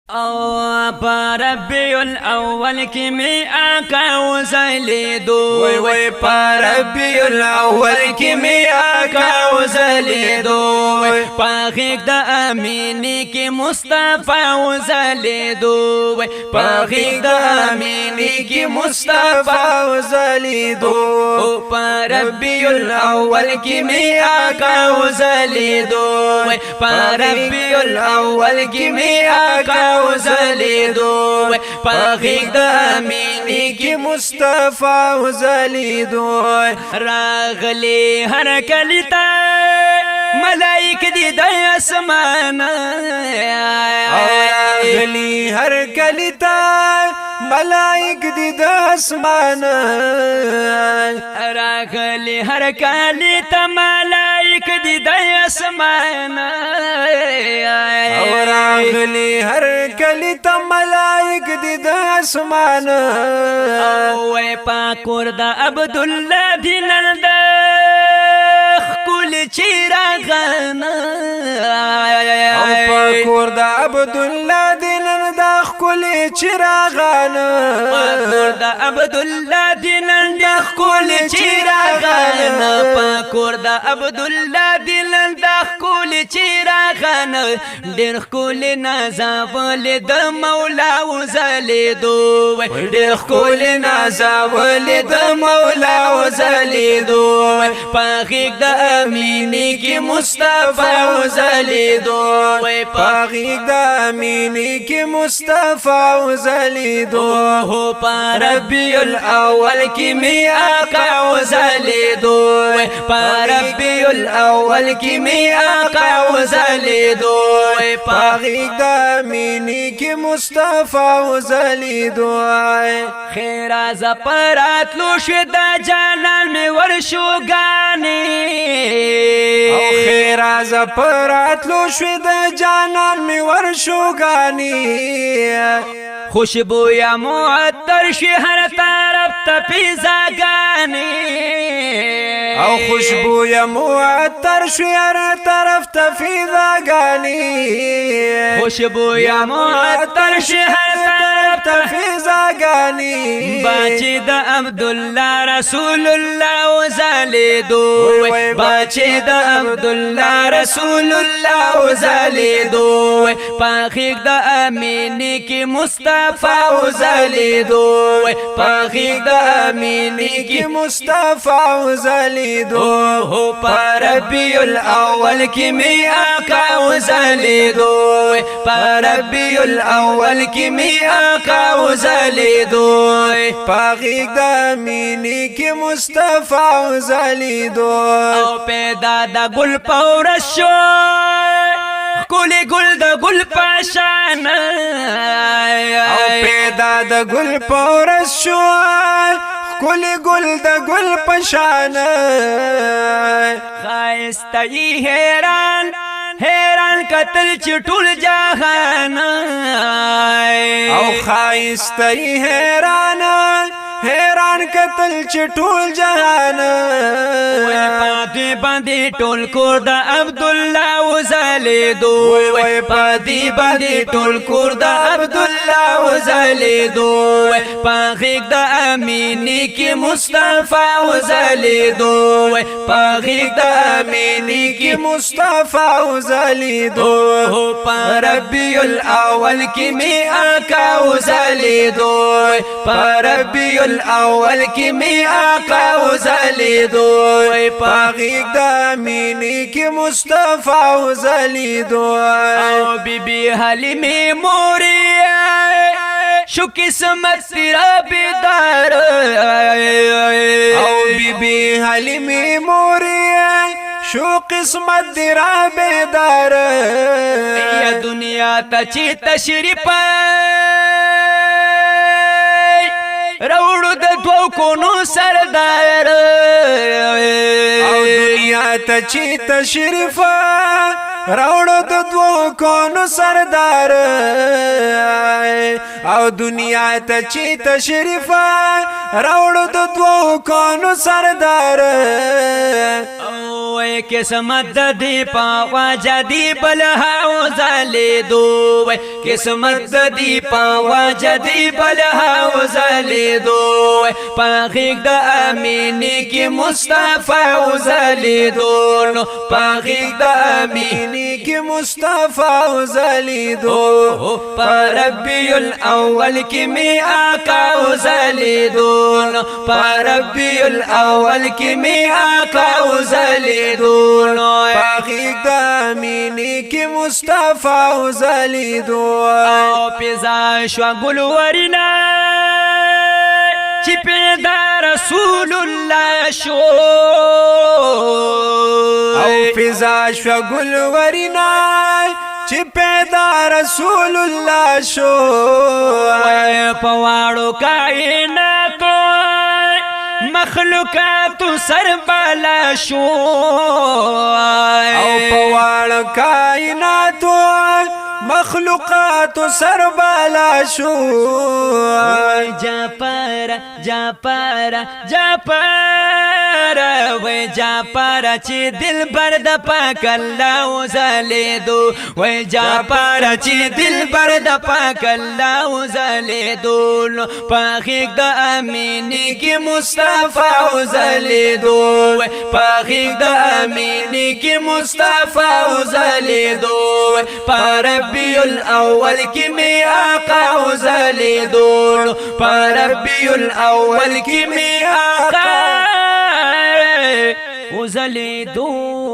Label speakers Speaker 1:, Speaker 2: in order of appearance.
Speaker 1: او ربی الاول کی می آقا وزلیدو
Speaker 2: وی ربی الاول کی می آقا وزلیدو
Speaker 1: پاخیق دا امینی کی مصطفی وزلیدو
Speaker 2: پاخیق دا امینی کی مصطفی وزلیدو
Speaker 1: ربی الاول کی می آقا وزلیدو ربی الاول کی می آقا وزلیدو پاخیق دا امینی
Speaker 2: کی مصطفی وزلیدو
Speaker 1: راغلی هر کلیتا ملائک دی د اسمان
Speaker 2: راغلی هر کلیتا ملائک دی د اسمان
Speaker 1: راغلی هر کلیتا ملائک دی د اسمان
Speaker 2: راغلی هر کلیتا ملائک دی د اسمان
Speaker 1: وای پاکور دا عبدالله دینن دا خکول چیراغانا
Speaker 2: پاکور دا عبدالله دینن دا خکول چیراغانا
Speaker 1: پاکور دا عبدالله دینن دا خکول چیراغانا پاکور دا عبدالله دینن دا خکول چیراغانا دیر خکول نازاول دا مولا وزلیدو
Speaker 2: دیر خکول نازاول دا مولا وزلیدو
Speaker 1: پاخیق دا امینی کی مصطفی وزلیدو
Speaker 2: پاخیق دا امینی کی مصطفی وزلیدو
Speaker 1: پا ربی الاول کی می آقا وزلیدو پا ربی الاول کی می آقا وزلیدو
Speaker 2: پاخیق دا امینی کی مصطفی وزلیدو
Speaker 1: خیر از پرات لوش دا جانان می ورشو گانی
Speaker 2: خیر از پرات لوش دا جانان می ورشو گانی
Speaker 1: خوشبویا معطر شی هر طرف تا پیزاگانی
Speaker 2: او خوشبویا معطر شی هر طرف تا پیزاگانی
Speaker 1: خوشبویا معطر شی هر طرف تا
Speaker 2: پیزاگانی
Speaker 1: باچی دا عبدالله رسول الله وزلیدو باچی دا عبدالله رسول الله وزلیدو پاخیق دا امینی کی مصطفی وزلیدو پاخیق دا امینی کی
Speaker 2: مصطفی وزلیدو
Speaker 1: پا ربی الاول کی می آقا وزلیدو پا ربی الاول کی می آقا وزلیدو
Speaker 2: پاخیق دا امینی کی مصطفی وزلیدو
Speaker 1: او پیدا دا گل پورش شو کولی گل دا گل پاشان
Speaker 2: او پیدا دا گل پورش شو کولی گل دا گل پشان
Speaker 1: خائستایی حیران حیران قتل چٹول جہان
Speaker 2: او خائستی حیران حیران قتل چٹول جہان
Speaker 1: پادی باندی ٹول کور دا عبداللہ وزلیدو پادی باندی ٹول کور دا عبداللہ وزلیدو پاخیق دا امینی کی مصطفی وزلیدو پاخیق دا امینی کی
Speaker 2: مصطفی وزلیدو
Speaker 1: پا ربی الاول کی می آقا وزلیدو پا ربی الاول کی می آقا وزلیدو
Speaker 2: پاخیق دا امینی کی مصطفی وزلیدو
Speaker 1: او بی بی حلیمی موری شو قسمت تیرا بیدار
Speaker 2: او بی بی حلیمی موری شو قسمت تیرا بیدار
Speaker 1: یا دنیا تا چی تشریف روڑو دا دو کونو سردار
Speaker 2: او دنیا تا چی تشریف روڑو دا دو کونو سردار او دنیا تا چی تشریف روڑو دا دو کونو سردار
Speaker 1: وای قسمت د دې پاوا جدي بلها وزالي دو وای قسمت د دې پاوا جدي بلها وزالي دو وای پاغیک د امینی کی مصطفی وزالي دو نو پاغیک د امینی
Speaker 2: کی مصطفی وزالي دو
Speaker 1: ربی الاول کی می آقا وزالي دو نو ربی الاول کی می آقا وزالي دو نو
Speaker 2: پاغیک د امینی کی مصطفی وزالي دو
Speaker 1: او پیزا شو گل ورینا چی پیدا رسول الله شو
Speaker 2: او فضا شو گل ورینا چی پیدا رسول الله شو
Speaker 1: پواړو کائناتو مخلوقاتو سر بالا شو
Speaker 2: او پواړو کائناتو مخلوقاتو سر بالا شو
Speaker 1: جا پارا وای جا پارا چی دل برد پاک اللہ وزالي دو وای جا پارا چی دل برد پاک اللہ وزالي دو پاخیک دا امینی کی مصطفی وزالي دو پاخیک دا امینی کی مصطفی وزالي دو ربی الاول کی می آقا وزالي دو ربی الاول کی می آقا وزالي دو